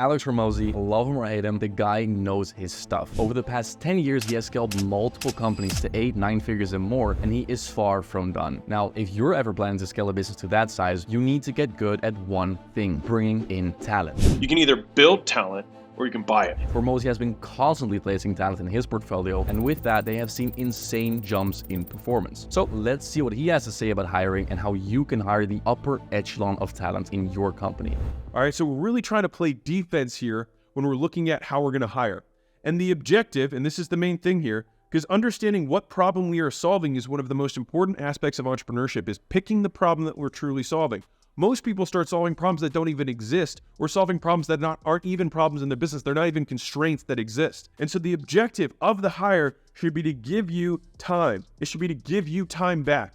Alex Hormozi, love him or hate him, the guy knows his stuff. Over the past 10 years, he has scaled multiple companies to 8, 9 figures and more, and he is far from done. Now, if you're ever planning to scale a business to that size, you need to get good at one thing: bringing in talent. You can either build talent or you can buy it. Hormozi has been constantly placing talent in his portfolio, and with that, they have seen insane jumps in performance. So let's see what he has to say about hiring and how you can hire the upper echelon of talent in your company. All right, so we're really trying to play defense here when we're looking at how we're going to hire. And the objective, and this is the main thing here, because understanding what problem we are solving is one of the most important aspects of entrepreneurship, is picking the problem that we're truly solving. Most people start solving problems that don't even exist, or solving problems that aren't even problems in their business. They're not even constraints that exist. And so the objective of the hire should be to give you time. It should be to give you time back.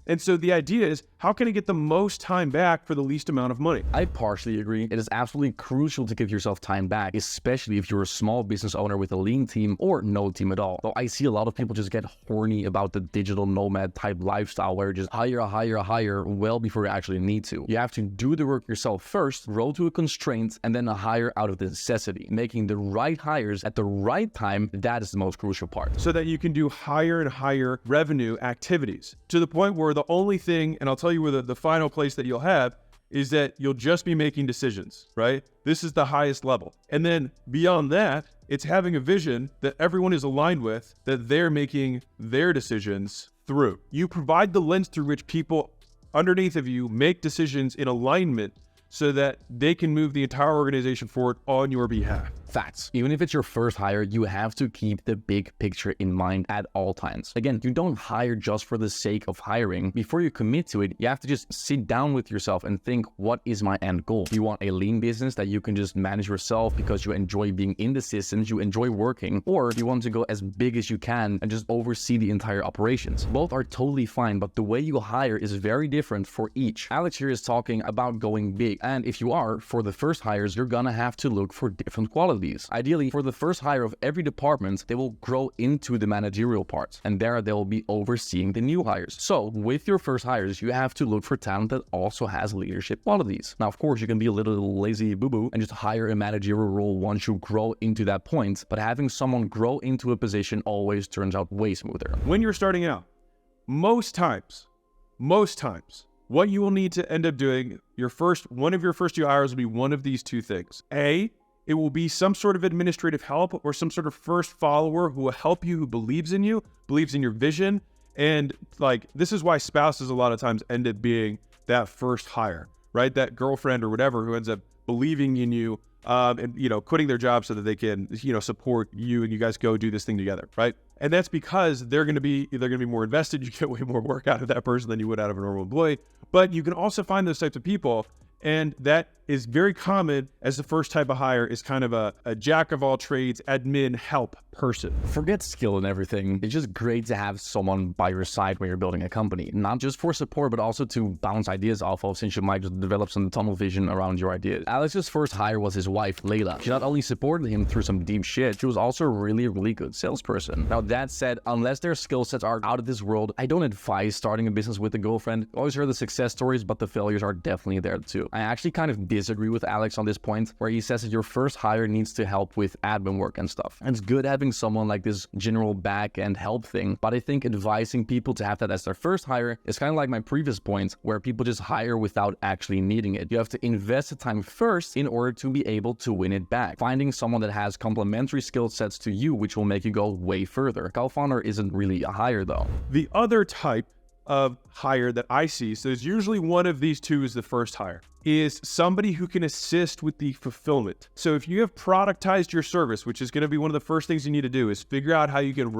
And so the idea is, how can I get the most time back for the least amount of money? I partially agree. It is absolutely crucial to give yourself time back, especially if you're a small business owner with a lean team or no team at all. So I see a lot of people just get horny about the digital nomad type lifestyle where you just hire well before you actually need to. You have to do the work yourself first, grow to a constraint, and then hire out of the necessity. Making the right hires at the right time, that is the most crucial part. So that you can do higher and higher revenue activities, to the point where the only thing, and I'll tell you where the final place that you'll have, is that you'll just be making decisions, right? This is the highest level. And then beyond that, it's having a vision that everyone is aligned with, that they're making their decisions through. You provide the lens through which people underneath of you make decisions in alignment so that they can move the entire organization forward on your behalf. Facts. Even if it's your first hire, you have to keep the big picture in mind at all times. Again, you don't hire just for the sake of hiring. Before you commit to it, you have to just sit down with yourself and think, what is my end goal? Do you want a lean business that you can just manage yourself because you enjoy being in the systems, you enjoy working, or do you want to go as big as you can and just oversee the entire operations? Both are totally fine, but the way you hire is very different for each. Alex here is talking about going big, and if you are, for the first hires, you're gonna have to look for different qualities. Ideally, for the first hire of every department, they will grow into the managerial parts, and there they will be overseeing the new hires. So with your first hires, you have to look for talent that also has leadership qualities. Now, of course, you can be a little lazy boo-boo and just hire a managerial role once you grow into that point, but having someone grow into a position always turns out way smoother. When you're starting out, most times, what you will need to end up doing, one of your first two hires will be one of these two things. A, it will be some sort of administrative help or some sort of first follower who will help you, who believes in you, believes in your vision. And like, this is why spouses a lot of times end up being that first hire, right? That girlfriend or whatever who ends up believing in you and, quitting their job so that they can, support you and you guys go do this thing together, right? And that's because they're going to be more invested. You get way more work out of that person than you would out of a normal employee. But you can also find those types of people, and that is very common as the first type of hire, is kind of a jack of all trades, admin help person. Forget skill and everything. It's just great to have someone by your side when you're building a company, not just for support, but also to bounce ideas off of, since you might just develop some tunnel vision around your ideas. Alex's first hire was his wife, Leila. She not only supported him through some deep shit, she was also a really, really good salesperson. Now that said, unless their skill sets are out of this world, I don't advise starting a business with a girlfriend. Always heard the success stories, but the failures are definitely there too. I actually kind of disagree with Alex on this point, where he says that your first hire needs to help with admin work and stuff. And it's good having someone like this general back end help thing, but I think advising people to have that as their first hire is kind of like my previous point, where people just hire without actually needing it. You have to invest the time first in order to be able to win it back. Finding someone that has complementary skill sets to you, which will make you go way further. Co-founder isn't really a hire though. The other type of hire that I see, so there's usually one of these two is the first hire, is somebody who can assist with the fulfillment. So if you have productized your service, which is going to be one of the first things you need to do, is figure out how you can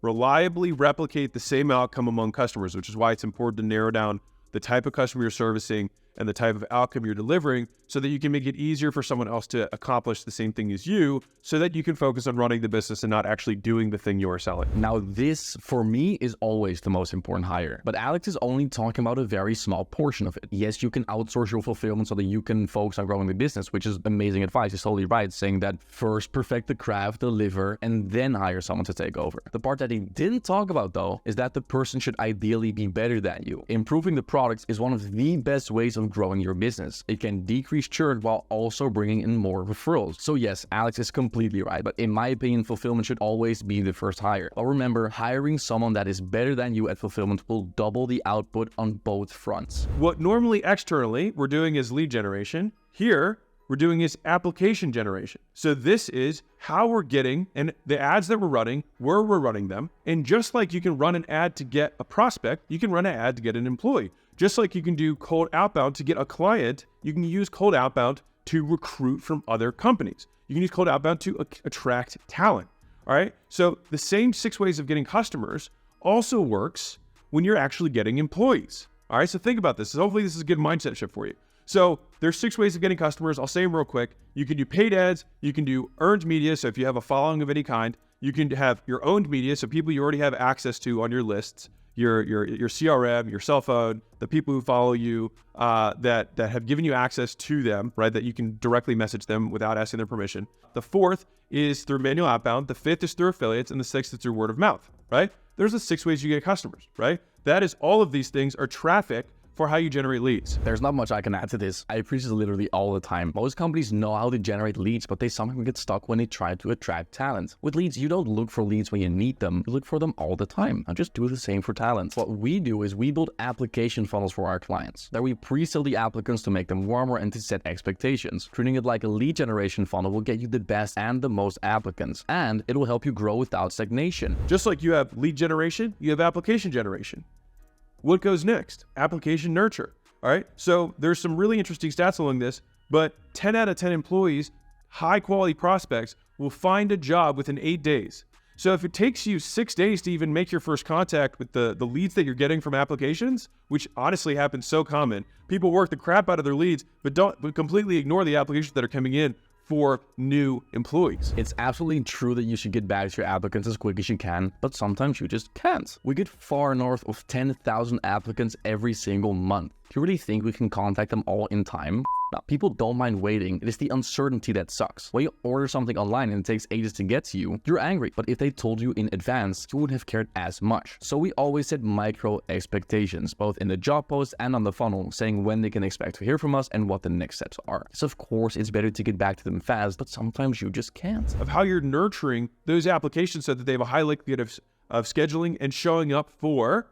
reliably replicate the same outcome among customers, which is why it's important to narrow down the type of customer you're servicing and the type of outcome you're delivering, so that you can make it easier for someone else to accomplish the same thing as you, so that you can focus on running the business and not actually doing the thing you are selling. Now this, for me, is always the most important hire, but Alex is only talking about a very small portion of it. Yes, you can outsource your fulfillment so that you can focus on growing the business, which is amazing advice. He's totally right, saying that first perfect the craft, deliver, and then hire someone to take over. The part that he didn't talk about though, is that the person should ideally be better than you. Improving the products is one of the best ways of of growing your business. It can decrease churn while also bringing in more referrals. So yes, Alex is completely right, but in my opinion, fulfillment should always be the first hire. But remember, hiring someone that is better than you at fulfillment will double the output on both fronts. What normally externally we're doing is lead generation. Here, we're doing is application generation. So this is how we're getting, and the ads that we're running, where we're running them. And just like you can run an ad to get a prospect, you can run an ad to get an employee. Just like you can do cold outbound to get a client, you can use cold outbound to recruit from other companies. You can use cold outbound to attract talent. All right. So the same 6 ways of getting customers also works when you're actually getting employees. All right. So think about this. Hopefully this is a good mindset shift for you. So there's 6 ways of getting customers. I'll say them real quick. You can do paid ads. You can do earned media. So if you have a following of any kind, you can have your owned media. So people you already have access to on your lists, your CRM, your cell phone, the people who follow you that have given you access to them, right? That you can directly message them without asking their permission. The 4th is through manual outbound. The 5th is through affiliates, and the 6th is through word of mouth, right? There's the 6 ways you get customers, right? That is, all of these things are traffic for how you generate leads. There's not much I can add to this. I preach this literally all the time. Most companies know how to generate leads, but they sometimes get stuck when they try to attract talent. With leads, you don't look for leads when you need them. You look for them all the time. And just do the same for talent. What we do is we build application funnels for our clients. There we pre-sell the applicants to make them warmer and to set expectations. Treating it like a lead generation funnel will get you the best and the most applicants, and it will help you grow without stagnation. Just like you have lead generation, you have application generation. What goes next? Application nurture. All right. So there's some really interesting stats along this, but 10 out of 10 employees, high quality prospects, will find a job within 8 days. So if it takes you 6 days to even make your first contact with the leads that you're getting from applications, which honestly happens so common, people work the crap out of their leads, but completely ignore the applications that are coming in for new employees. It's absolutely true that you should get back to your applicants as quick as you can, but sometimes you just can't. We get far north of 10,000 applicants every single month. Do you really think we can contact them all in time? Now, people don't mind waiting. It is the uncertainty that sucks. When you order something online and it takes ages to get to you, you're angry. But if they told you in advance, you wouldn't have cared as much. So we always set micro expectations, both in the job post and on the funnel, saying when they can expect to hear from us and what the next steps are. So of course, it's better to get back to them fast, but sometimes you just can't. Of how you're nurturing those applications so that they have a high likelihood of scheduling and showing up for,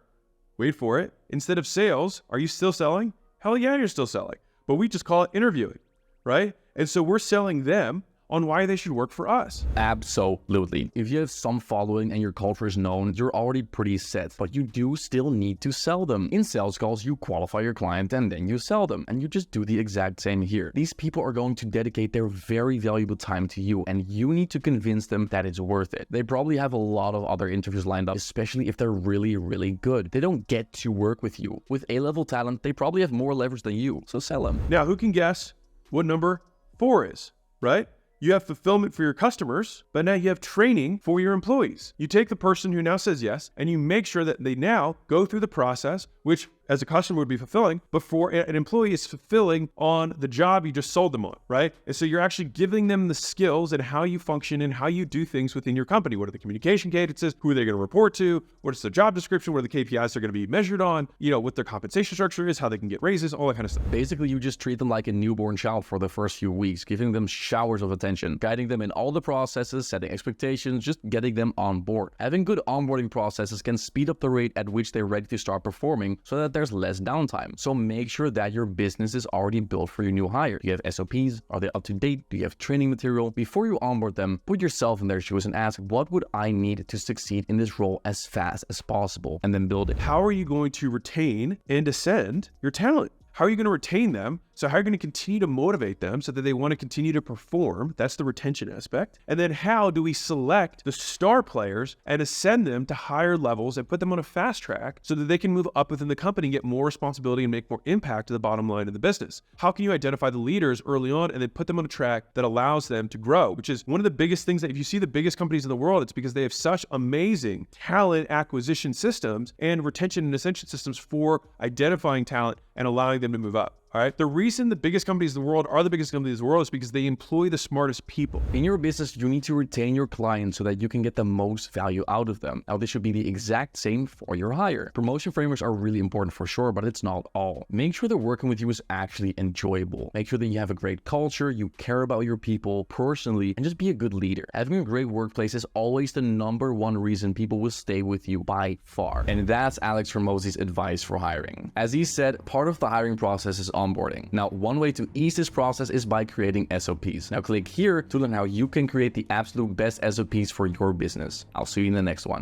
wait for it, instead of sales. Are you still selling? Hell yeah, you're still selling. But we just call it interviewing, right? And so we're selling them on why they should work for us. Absolutely. If you have some following and your culture is known, you're already pretty set, but you do still need to sell them. In sales calls, you qualify your client and then you sell them, and you just do the exact same here. These people are going to dedicate their very valuable time to you, and you need to convince them that it's worth it. They probably have a lot of other interviews lined up, especially if they're really, really good. They don't get to work with you. With A-level talent, they probably have more leverage than you, so sell them. Now, who can guess what number 4 is, right? You have fulfillment for your customers, but now you have training for your employees. You take the person who now says yes, and you make sure that they now go through the process, which as a customer would be fulfilling, before an employee is fulfilling on the job you just sold them on, right? And so you're actually giving them the skills and how you function and how you do things within your company. What are the communication cadences? Who are they going to report to? What is the job description? What are the KPIs they're going to be measured on? You know, what their compensation structure is, how they can get raises, all that kind of stuff. Basically, you just treat them like a newborn child for the first few weeks, giving them showers of attention, guiding them in all the processes, setting expectations, just getting them on board. Having good onboarding processes can speed up the rate at which they're ready to start performing so that there's less downtime. So make sure that your business is already built for your new hire. Do you have SOPs? Are they up to date? Do you have training material? Before you onboard them, put yourself in their shoes and ask, what would I need to succeed in this role as fast as possible? And then build it. How are you going to retain and ascend your talent? How are you going to retain them? So how are you going to continue to motivate them so that they want to continue to perform? That's the retention aspect. And then how do we select the star players and ascend them to higher levels and put them on a fast track so that they can move up within the company, get more responsibility and make more impact to the bottom line of the business? How can you identify the leaders early on and then put them on a track that allows them to grow, which is one of the biggest things that if you see the biggest companies in the world, it's because they have such amazing talent acquisition systems and retention and ascension systems for identifying talent and allowing them to move up. All right. The reason the biggest companies in the world are the biggest companies in the world is because they employ the smartest people. In your business, you need to retain your clients so that you can get the most value out of them. Now, this should be the exact same for your hire. Promotion frameworks are really important for sure, but it's not all. Make sure that working with you is actually enjoyable. Make sure that you have a great culture, you care about your people personally, and just be a good leader. Having a great workplace is always the #1 reason people will stay with you by far. And that's Alex Hormozi's advice for hiring. As he said, part of the hiring process is onboarding. Now, one way to ease this process is by creating SOPs. Now, click here to learn how you can create the absolute best SOPs for your business. I'll see you in the next one.